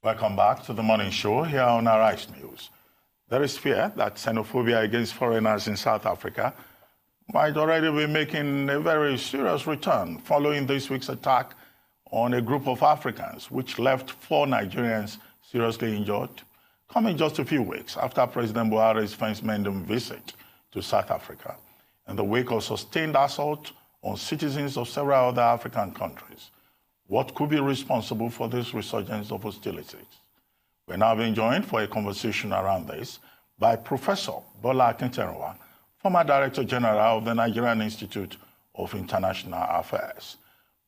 Welcome back to the morning show here on Arise News. There is fear that xenophobia against foreigners in South Africa might already be making a very serious return following this week's attack on a group of Africans, which left 4 Nigerians seriously injured, coming just a few weeks after President Buhari's fence-mending visit to South Africa, in the wake of sustained assault on citizens of several other African countries. What could be responsible for this resurgence of hostilities? We're now being joined for a conversation around this by Professor Bola Akinterinwa, former Director General of the Nigerian Institute of International Affairs.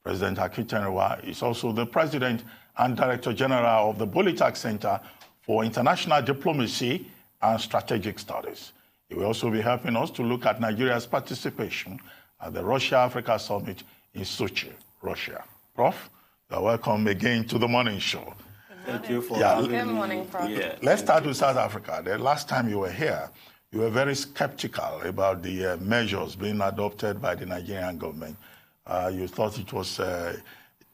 President Akinterinwa is also the President and Director General of the Bolitag Center for International Diplomacy and Strategic Studies. He will also be helping us to look at Nigeria's participation at the Russia-Africa Summit in Sochi, Russia. Prof, you're welcome again to the morning show. Thank you for having me. Good morning, Prof. Yeah. Let's start with South Africa. The last time you were here, you were very skeptical about the measures being adopted by the Nigerian government. You thought it was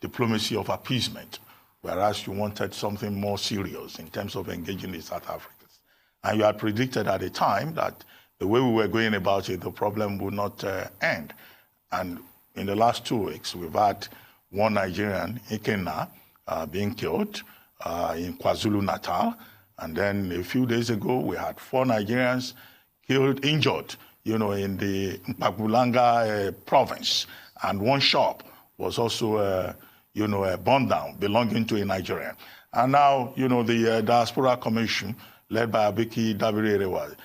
diplomacy of appeasement, whereas you wanted something more serious in terms of engaging the South Africans. And you had predicted at the time that the way we were going about it, the problem would not end. And in the last 2 weeks, we've had 1 Nigerian, Ikenna, being killed in KwaZulu-Natal. And then a few days ago, we had 4 Nigerians injured, in the Mpagulanga province. And 1 shop was also, burned down, belonging to a Nigerian. And now, the Diaspora Commission, led by Abiki Dabirerewa,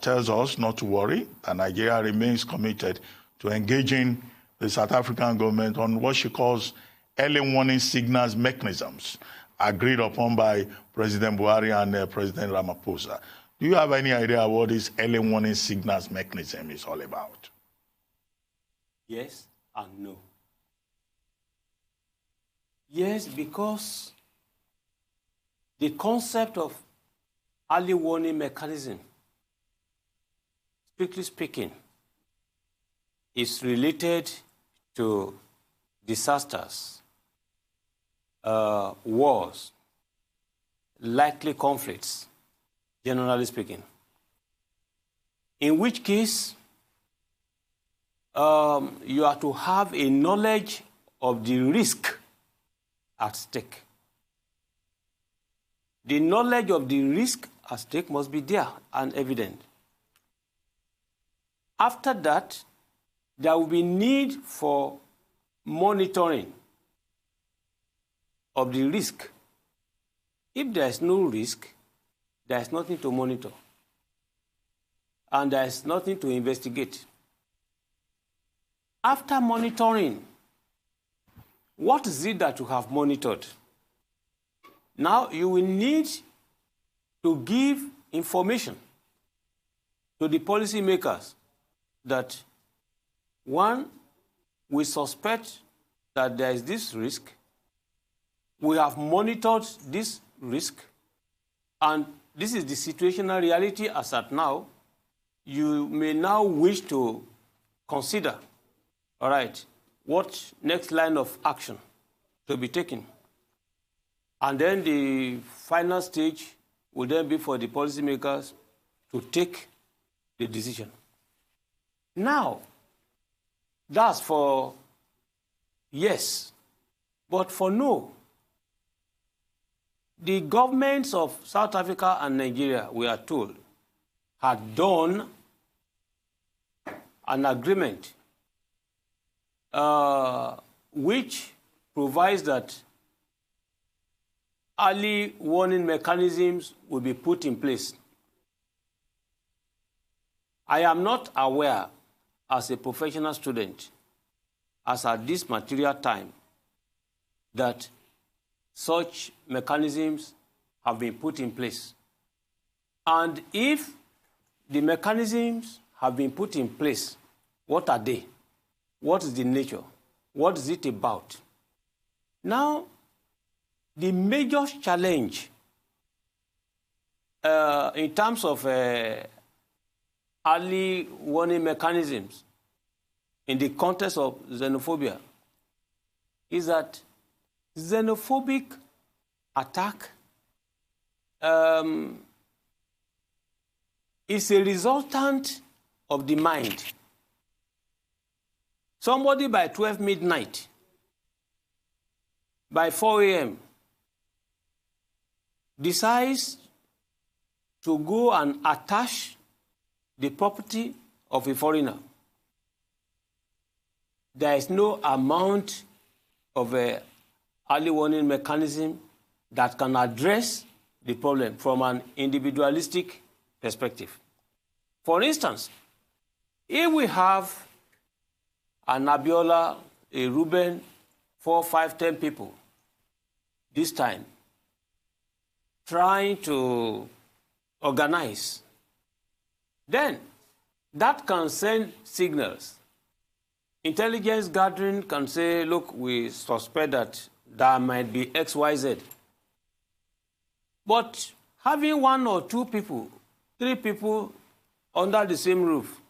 tells us not to worry, that Nigeria remains committed to engaging the South African government on what she calls early warning signals mechanisms agreed upon by President Buhari and President Ramaphosa. Do you have any idea what this early warning signals mechanism is all about? Yes and no. Yes, because the concept of early warning mechanism, strictly speaking, is related to disasters, wars, likely conflicts, generally speaking. In which case, you are to have a knowledge of the risk at stake. The knowledge of the risk at stake must be there and evident. After that, there will be need for monitoring of the risk. If there is no risk, there is nothing to monitor. And there is nothing to investigate. After monitoring, what is it that you have monitored? Now you will need to give information to the policymakers that, 1, we suspect that there is this risk. We have monitored this risk, and this is the situational reality as at now. You may now wish to consider, all right, what next line of action to be taken. And then the final stage will then be for the policymakers to take the decision. Now, that's for yes, but for no. The governments of South Africa and Nigeria, we are told, had done an agreement which provides that early warning mechanisms will be put in place. I am not aware, as a professional student, as at this material time, that such mechanisms have been put in place. And if the mechanisms have been put in place, what are they? What is the nature? What is it about? Now, the major challenge in terms of early warning mechanisms in the context of xenophobia is that xenophobic attack is a resultant of the mind. Somebody by 12 midnight, by 4 a.m., decides to go and attach the property of a foreigner. There is no amount of a early warning mechanism that can address the problem from an individualistic perspective. For instance, if we have an Abiola, a Reuben, 4, 5, 10 people this time trying to organize, then that can send signals. Intelligence gathering can say, look, we suspect that there might be X, Y, Z. But having 1 or 2 people, 3 people under the same roof,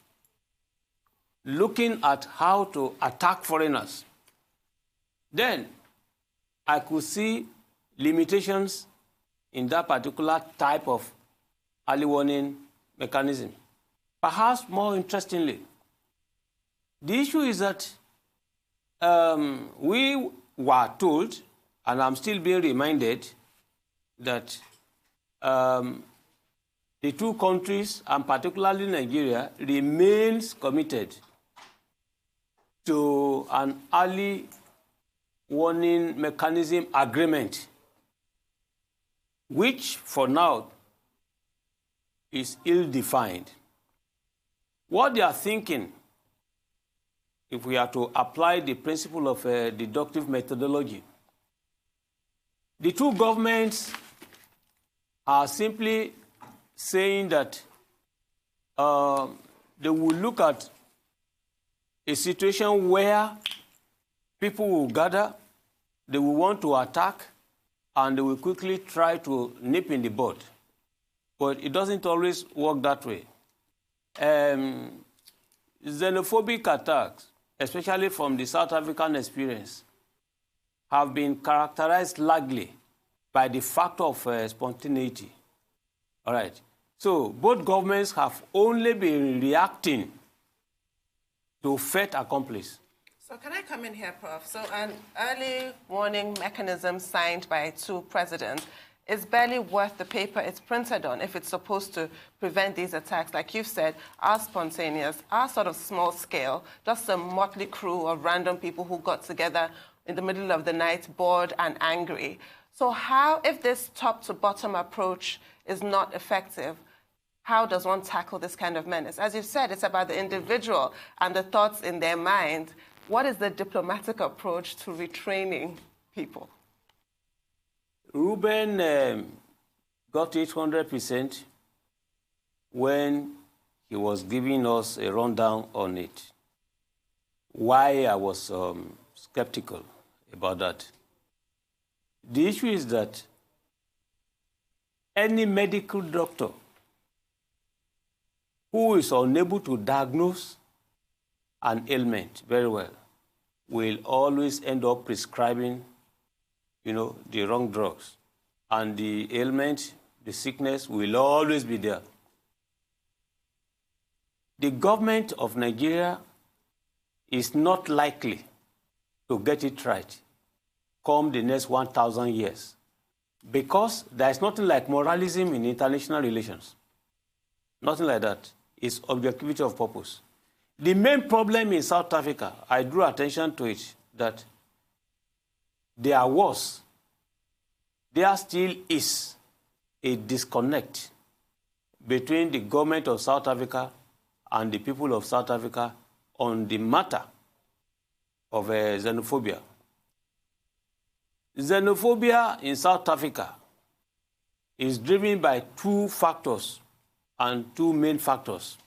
looking at how to attack foreigners, then I could see limitations in that particular type of early warning mechanism. Perhaps more interestingly, the issue is that we were told, and I'm still being reminded, that the two countries, and particularly Nigeria, remains committed to an early warning mechanism agreement, which for now is ill-defined. What they are thinking, if we are to apply the principle of deductive methodology, the two governments are simply saying that they will look at a situation where people will gather, they will want to attack, and they will quickly try to nip in the bud. But it doesn't always work that way. Xenophobic attacks, especially from the South African experience, have been characterized largely by the factor of spontaneity. All right. So both governments have only been reacting to fait accompli. So can I come in here, Prof? So an early warning mechanism signed by 2 presidents is barely worth the paper it's printed on if it's supposed to prevent these attacks. Like you've said, are spontaneous, are sort of small scale, just a motley crew of random people who got together in the middle of the night, bored and angry. So how, if this top-to-bottom approach is not effective, how does one tackle this kind of menace? As you've said, it's about the individual and the thoughts in their mind. What is the diplomatic approach to retraining people? Reuben got it 100% when he was giving us a rundown on it. Why I was skeptical about that. The issue is that any medical doctor who is unable to diagnose an ailment very well will always end up prescribing, the wrong drugs. And the ailment, the sickness will always be there. The government of Nigeria is not likely to get it right come the next 1,000 years, because there is nothing like moralism in international relations. Nothing like that. It's objectivity of purpose. The main problem in South Africa, I drew attention to it, that there still is a disconnect between the government of South Africa and the people of South Africa on the matter of xenophobia. Xenophobia in South Africa is driven by 2 factors and 2 main factors.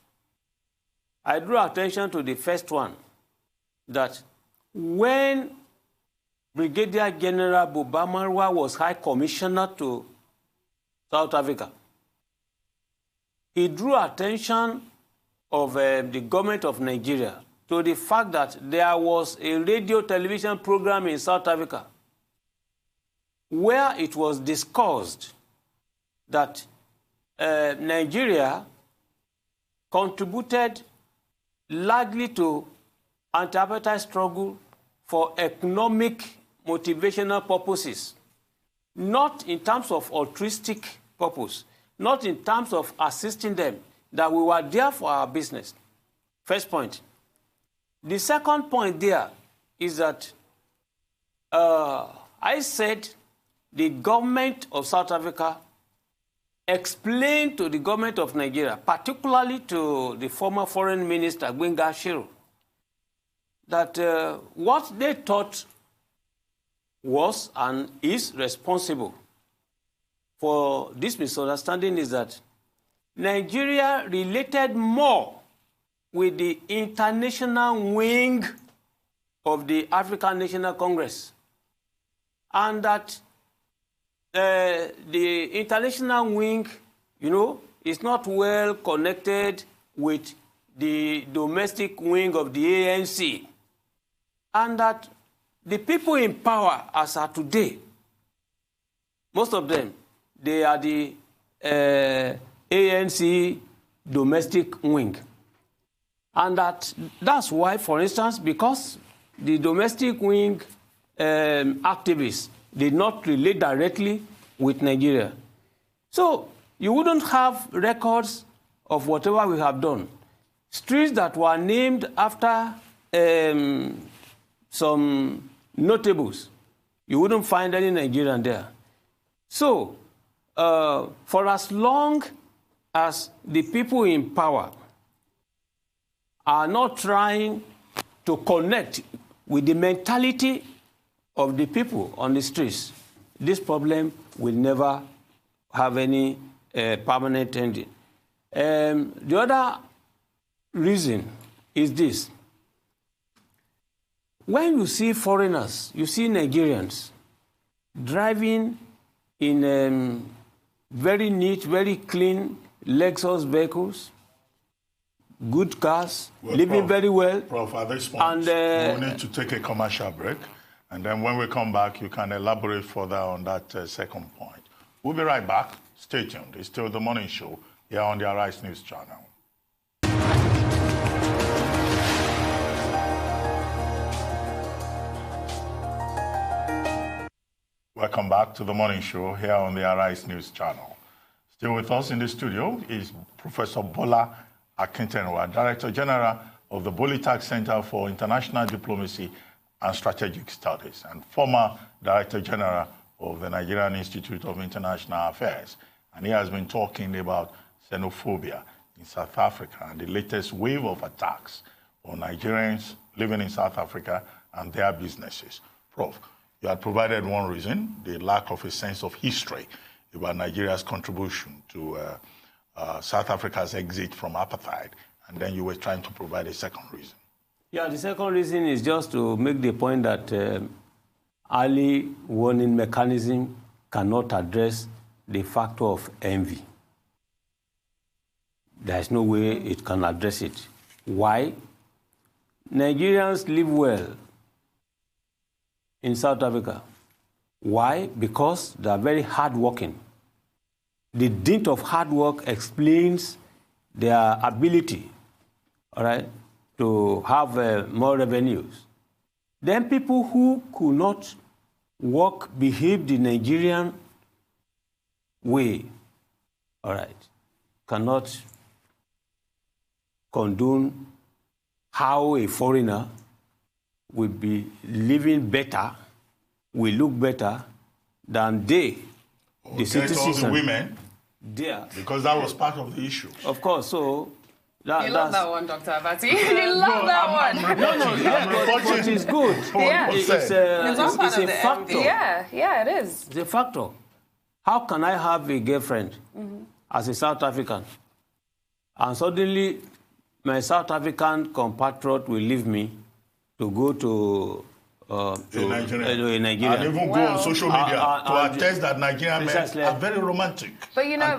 I drew attention to the first one, that when Brigadier General Bubamarwa was High Commissioner to South Africa, he drew attention of the government of Nigeria to the fact that there was a radio television program in South Africa where it was discussed that Nigeria contributed largely to anti-apartheid struggle for economic motivational purposes, not in terms of altruistic purpose, not in terms of assisting them, that we were there for our business. First point. The second point there is that I said the government of South Africa explained to the government of Nigeria, particularly to the former foreign minister, Gbenga Ashiru, that what they thought was and is responsible for this misunderstanding is that Nigeria related more with the international wing of the African National Congress, and that the international wing, is not well connected with the domestic wing of the ANC, and that the people in power as are today, most of them, they are the ANC domestic wing. And that's why, for instance, because the domestic wing activists did not relate directly with Nigeria. So you wouldn't have records of whatever we have done. Streets that were named after some notables, you wouldn't find any Nigerian there. So for as long as the people in power are not trying to connect with the mentality of the people on the streets, this problem will never have any permanent ending. The other reason is this. When you see foreigners, you see Nigerians driving in very neat, very clean Lexus vehicles, good cars, living very well. Prof, at this point, we need to take a commercial break. And then when we come back, you can elaborate further on that second point. We'll be right back. Stay tuned. It's still the morning show here on the Arise News channel. Welcome back to the morning show here on the Arise News channel. Still with us in the studio is Professor Bola Akinterinwa, Director General of the Bolitag Center for International Diplomacy and Strategic Studies, and former Director General of the Nigerian Institute of International Affairs. And he has been talking about xenophobia in South Africa and the latest wave of attacks on Nigerians living in South Africa and their businesses. Prof, you had provided one reason, the lack of a sense of history about Nigeria's contribution to South Africa's exit from apartheid, and then you were trying to provide a second reason. Yeah, the second reason is just to make the point that early warning mechanism cannot address the factor of envy. There is no way it can address it. Why? Nigerians live well in South Africa. Why? Because they are very hardworking. The dint of hard work explains their ability, all right, to have more revenues. Then people who could not work, behave the Nigerian way, all right, cannot condone how a foreigner will be living better, will look better than they, the citizens. All the women, there. because that was part of the issue. Of course, so... You love that one, Dr. Abati. You love that one. But it's good. Yeah. It's a factor. Yeah, it is. It's a factor. How can I have a girlfriend as a South African, and suddenly my South African compatriot will leave me to go to Nigeria. Nigeria. And even go on social media to attest that Nigerian men are very romantic. But you know,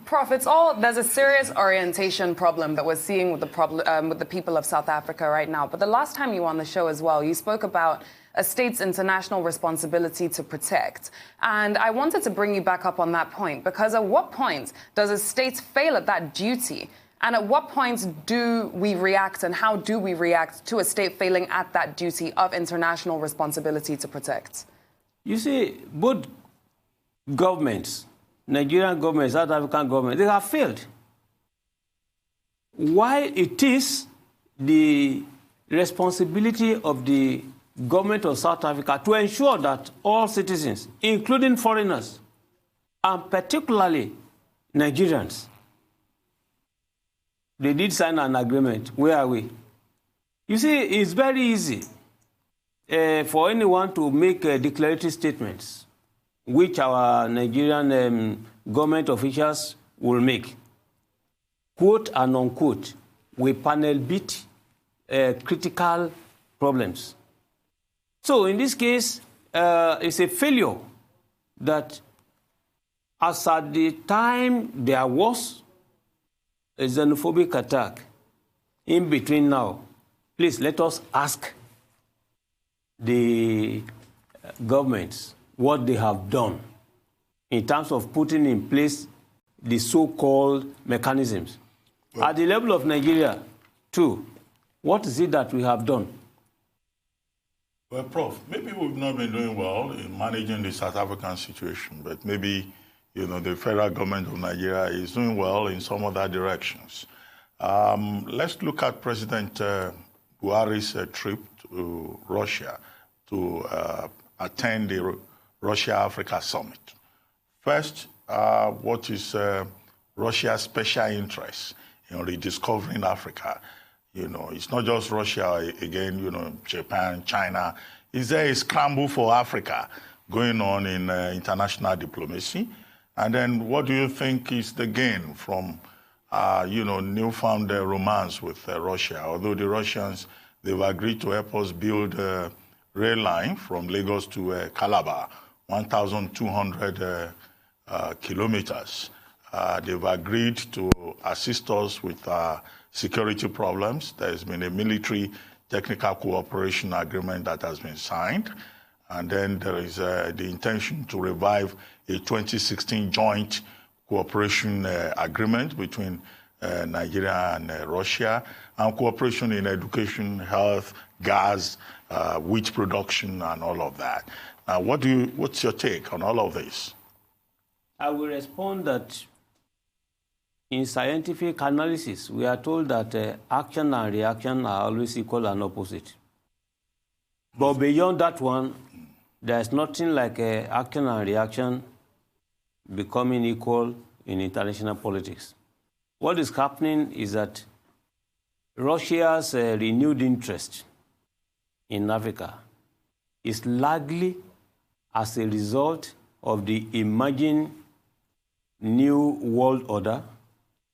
Prof, there's a serious orientation problem that we're seeing with the people of South Africa right now. But the last time you were on the show as well, you spoke about a state's international responsibility to protect. And I wanted to bring you back up on that point, because at what point does a state fail at that duty? And at what point do we react, and how do we react to a state failing at that duty of international responsibility to protect? You see, both governments, Nigerian government, South African government, they have failed. While it is the responsibility of the government of South Africa to ensure that all citizens, including foreigners, and particularly Nigerians, they did sign an agreement. Where are we? You see, it's very easy for anyone to make declaratory statements, which our Nigerian government officials will make. Quote and unquote, we panel beat critical problems. So in this case, it's a failure that as at the time there was a xenophobic attack, in between now, please let us ask the governments what they have done in terms of putting in place the so-called mechanisms. Well, at the level of Nigeria, too, what is it that we have done? Well, Prof, maybe we've not been doing well in managing the South African situation, but maybe, you know, the federal government of Nigeria is doing well in some other directions. Let's look at President Buhari's trip to Russia to attend the Russia-Africa Summit. First, what is Russia's special interest in rediscovering Africa? You know, it's not just Russia, again, you know, Japan, China. Is there a scramble for Africa going on in international diplomacy? And then what do you think is the gain from, you know, newfound romance with Russia? Although the Russians, they've agreed to help us build a rail line from Lagos to Calabar, 1,200 kilometers. They've agreed to assist us with security problems. There's been a military technical cooperation agreement that has been signed. And then there is the intention to revive a 2016 joint cooperation agreement between Nigeria and Russia, and cooperation in education, health, gas, wheat production, and all of that. Now, what's your take on all of this? I will respond that in scientific analysis, we are told that action and reaction are always equal and opposite. But beyond that one, there's nothing like action and reaction becoming equal in international politics. What is happening is that Russia's renewed interest in Africa is largely as a result of the emerging new world order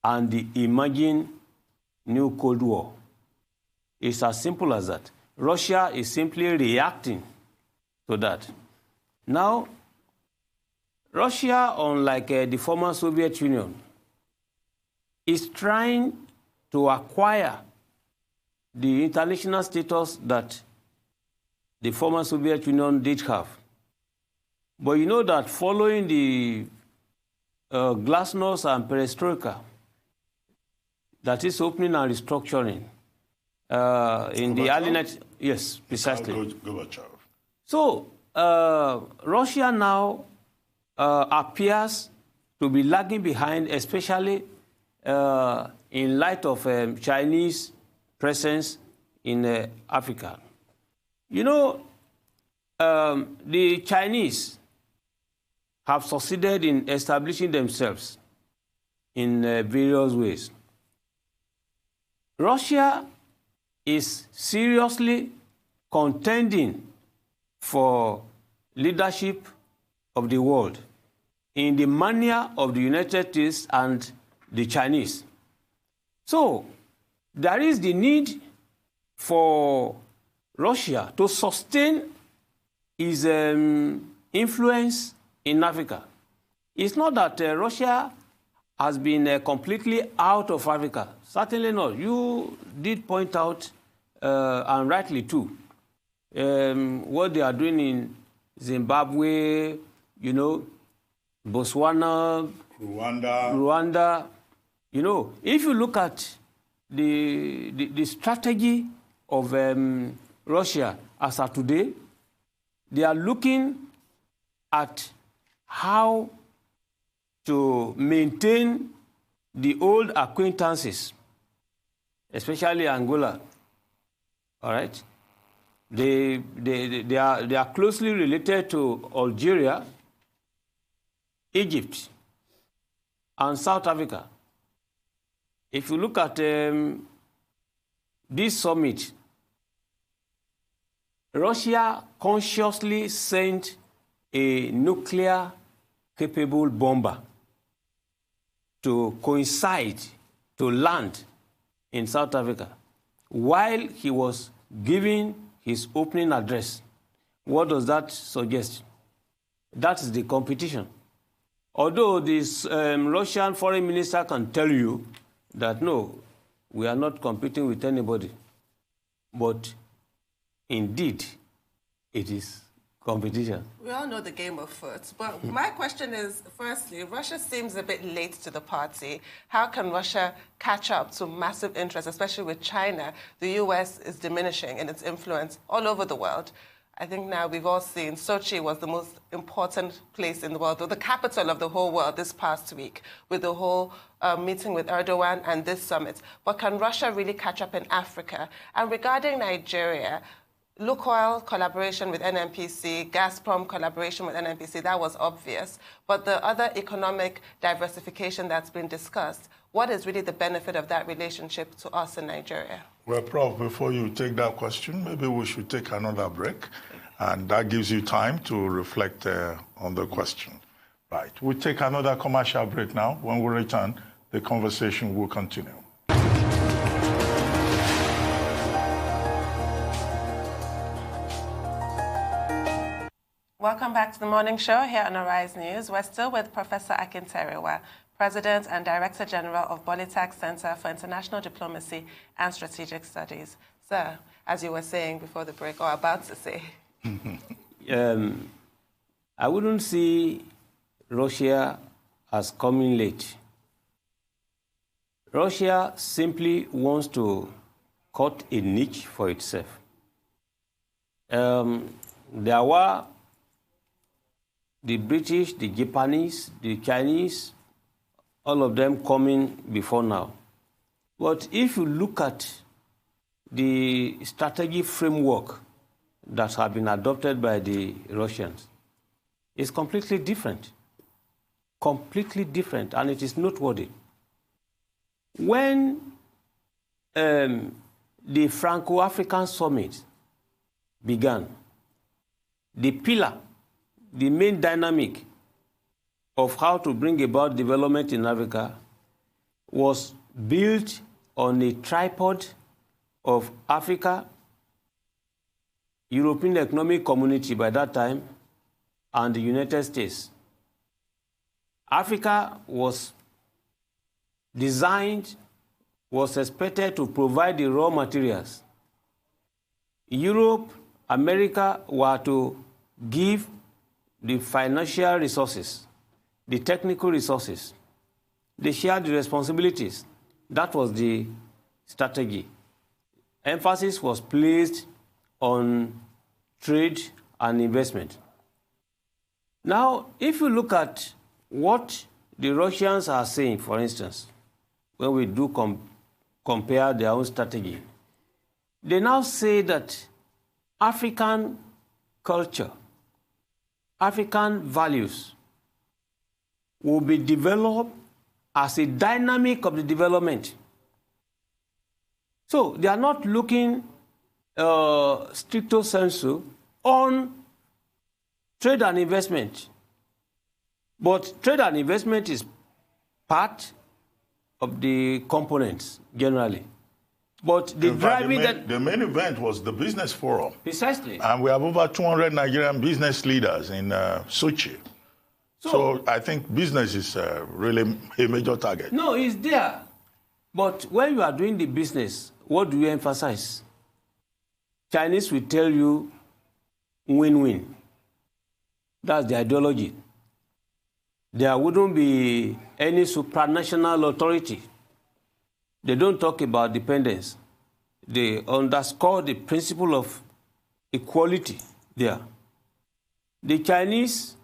and the emerging new Cold War. It's as simple as that. Russia is simply reacting to that. Now, Russia, unlike the former Soviet Union, is trying to acquire the international status that the former Soviet Union did have. But you know that following the glasnost and perestroika, that is opening and restructuring in the early 90s. Yes, precisely. So Russia now appears to be lagging behind, especially in light of Chinese presence in Africa. You know, the Chinese have succeeded in establishing themselves in various ways. Russia is seriously contending for leadership of the world in the manner of the United States and the Chinese. So there is the need for Russia to sustain his influence in Africa. It's not that Russia has been completely out of Africa. Certainly not. You did point out, and rightly too, what they are doing in Zimbabwe, you know, Botswana, Rwanda. You know, if you look at the strategy of Russia as of today, they are looking at how to maintain the old acquaintances, especially Angola. All right, they are closely related to Algeria, Egypt, and South Africa. If you look at this summit, Russia consciously sent a nuclear-capable bomber to coincide, to land in South Africa while he was giving his opening address. What does that suggest? That is the competition. Although this Russian foreign minister can tell you that, no, we are not competing with anybody. But indeed, it is competition. We all know the game of foot, but my question is, firstly, Russia seems a bit late to the party. How can Russia catch up to massive interest, especially with China? The U.S. is diminishing in its influence all over the world. I think now we've all seen Sochi was the most important place in the world, or the capital of the whole world this past week, with the whole meeting with Erdogan and this summit. But can Russia really catch up in Africa? And regarding Nigeria, Lukoil collaboration with NNPC, Gazprom collaboration with NNPC, that was obvious. But the other economic diversification that's been discussed, what is really the benefit of that relationship to us in Nigeria? Well, Prof, before you take that question, maybe we should take another break, and that gives you time to reflect on the question. Right. We'll take another commercial break now. When we return, the conversation will continue. Welcome back to the morning show here on Arise News. We're still with Professor Akinterinwa, President and Director General of Bolitag Center for International Diplomacy and Strategic Studies. Sir, as you were saying before the break, or about to say. I wouldn't see Russia as coming late. Russia simply wants to cut a niche for itself. There were the British, the Japanese, the Chinese, all of them coming before now. But if you look at the strategy framework that have been adopted by the Russians, it's completely different. Completely different, and it is noteworthy. When the Franco-African Summit began, the pillar, the main dynamic of how to bring about development in Africa was built on a tripod of Africa, European Economic Community by that time, and the United States. Africa was designed, was expected to provide the raw materials. Europe, America were to give the financial resources, the technical resources. They shared the responsibilities. That was the strategy. Emphasis was placed on trade and investment. Now, if you look at what the Russians are saying, for instance, when we do compare their own strategy, they now say that African culture, African values will be developed as a dynamic of the development. So they are not looking stricto sensu on trade and investment. But trade and investment is part of the components generally. But the the main event was the business forum. Precisely. And we have over 200 Nigerian business leaders in Sochi. So I think business is really a major target. No, it's there. But when you are doing the business, what do you emphasize? Chinese will tell you win-win. That's the ideology. There wouldn't be any supranational authority. They don't talk about dependence. They underscore the principle of equality there. The Chinese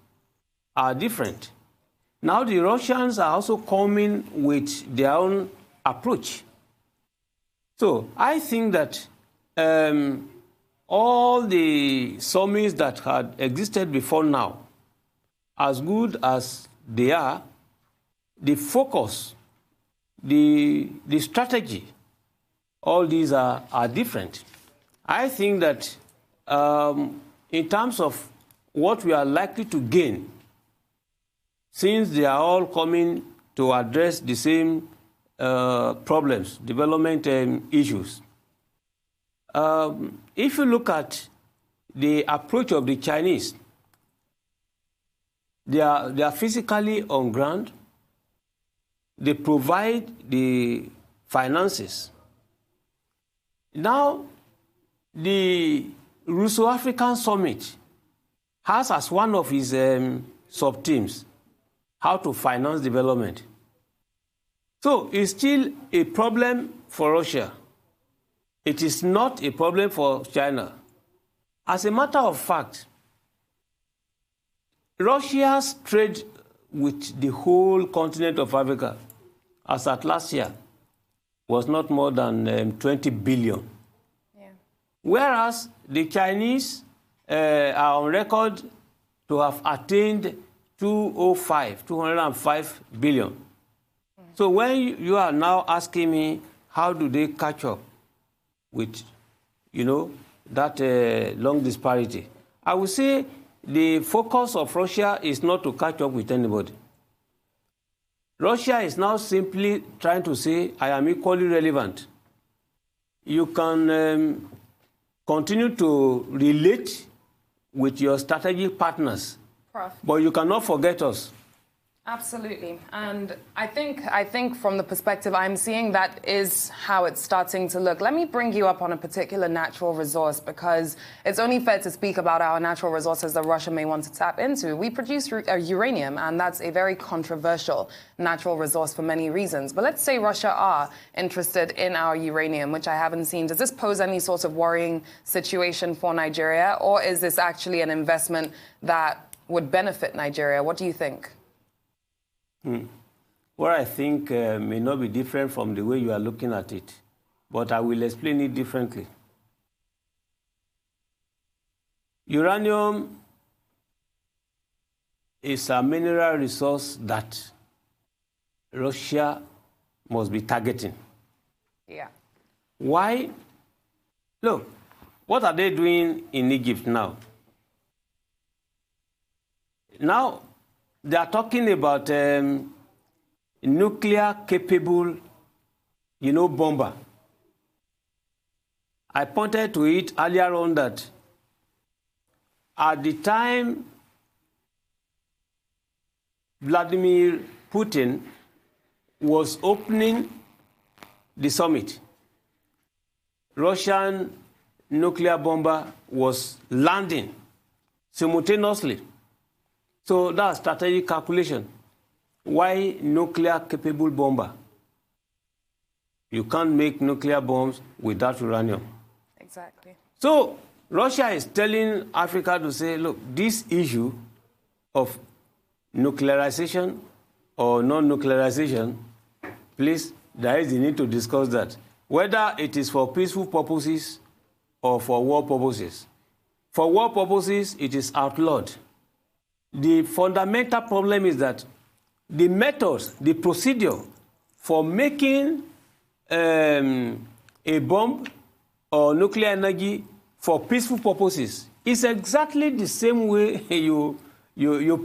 are different. Now the Russians are also coming with their own approach. So I think that all the summits that had existed before now, as good as they are, the focus, the strategy, all these are different. I think that in terms of what we are likely to gain, since they are all coming to address the same problems, development issues, if you look at the approach of the Chinese, they are physically on ground. They provide the finances. Now, the Russo-African Summit has as one of his sub-teams how to finance development. So it's still a problem for Russia. It is not a problem for China. As a matter of fact, Russia's trade with the whole continent of Africa, as at last year, was not more than 20 billion. Yeah. Whereas the Chinese are on record to have attained 205 billion. So when you are now asking me, how do they catch up with, that long disparity? I would say the focus of Russia is not to catch up with anybody. Russia is now simply trying to say, I am equally relevant. You can continue to relate with your strategic partners, Prof. But you cannot forget us. Absolutely. And I think from the perspective I'm seeing, that is how it's starting to look. Let me bring you up on a particular natural resource, because it's only fair to speak about our natural resources that Russia may want to tap into. We produce uranium, and that's a very controversial natural resource for many reasons. But let's say Russia are interested in our uranium, which I haven't seen. Does this pose any sort of worrying situation for Nigeria, or is this actually an investment that would benefit Nigeria? What do you think? What I think may not be different from the way you are looking at it, but I will explain it differently. Uranium is a mineral resource that Russia must be targeting. Yeah. Why? Look, what are they doing in Egypt now? Now, they are talking about nuclear-capable, bomber. I pointed to it earlier on that at the time Vladimir Putin was opening the summit, Russian nuclear bomber was landing simultaneously. So that's strategic calculation. Why nuclear-capable bomber? You can't make nuclear bombs without uranium. Exactly. So Russia is telling Africa to say, look, this issue of nuclearization or non-nuclearization, please, there is the need to discuss that. Whether it is for peaceful purposes or for war purposes. For war purposes, it is outlawed. The fundamental problem is that the methods, the procedure for making a bomb or nuclear energy for peaceful purposes is exactly the same way you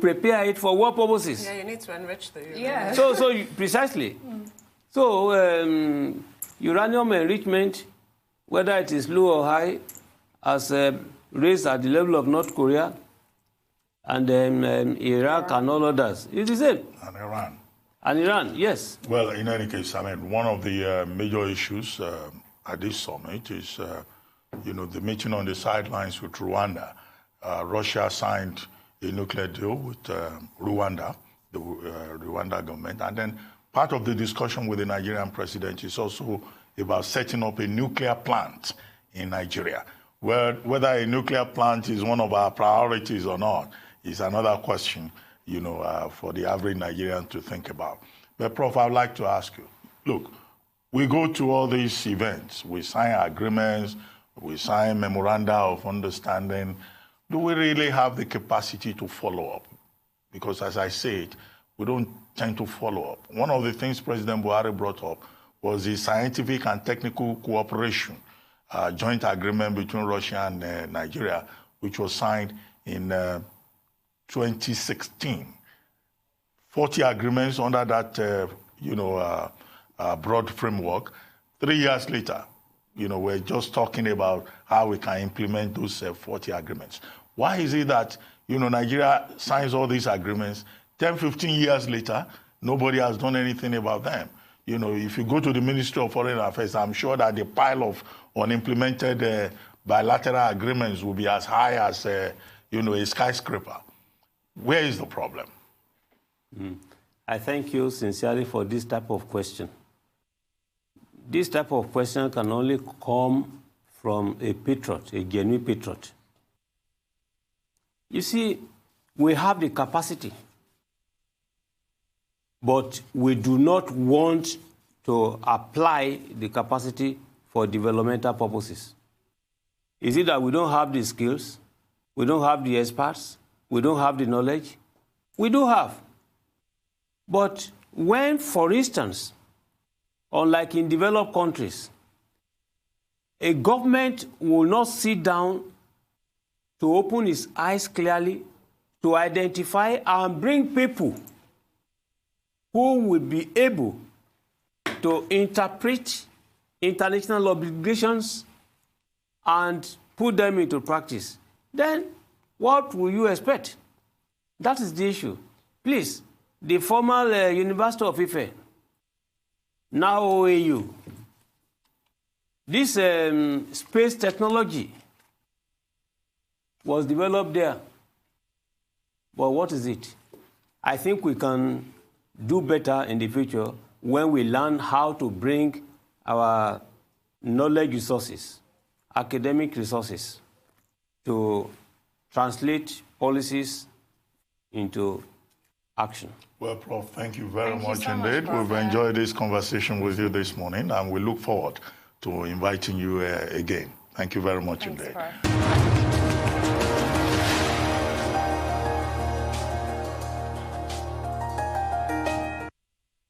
prepare it for war purposes. Yeah, you need to enrich the uranium. Yeah. So precisely. So uranium enrichment, whether it is low or high, has raised at the level of North Korea and Iraq and all others. It's the same. And Iran. And Iran, yes. Well, in any case, I mean, one of the major issues at this summit is, the meeting on the sidelines with Rwanda. Russia signed a nuclear deal with Rwanda, the Rwanda government. And then part of the discussion with the Nigerian president is also about setting up a nuclear plant in Nigeria. Whether a nuclear plant is one of our priorities or not is another question, for the average Nigerian to think about. But Prof, I'd like to ask you, look, we go to all these events, we sign agreements, we sign memoranda of understanding. Do we really have the capacity to follow up? Because as I said, we don't tend to follow up. One of the things President Buhari brought up was the scientific and technical cooperation, joint agreement between Russia and Nigeria, which was signed in 2016. 40 agreements under that, broad framework. 3 years later, we're just talking about how we can implement those 40 agreements. Why is it that, Nigeria signs all these agreements, 10, 15 years later, nobody has done anything about them? If you go to the Ministry of Foreign Affairs, I'm sure that the pile of unimplemented bilateral agreements will be as high as, a skyscraper. Where is the problem? I thank you sincerely for this type of question. This type of question can only come from a patriot, a genuine patriot. You see, we have the capacity, but we do not want to apply the capacity for developmental purposes. Is it that we don't have the skills, we don't have the experts, we don't have the knowledge? We do have. But when, for instance, unlike in developed countries, a government will not sit down to open its eyes clearly to identify and bring people who will be able to interpret international obligations and put them into practice, then what will you expect? That is the issue. Please, the former University of Ife, now OAU, this space technology was developed there. But what is it? I think we can do better in the future when we learn how to bring our knowledge resources, academic resources, to translate policies into action. Well, Prof, thank you very much indeed. We've enjoyed this conversation with you this morning, and we look forward to inviting you again. Thank you very much indeed. Prof.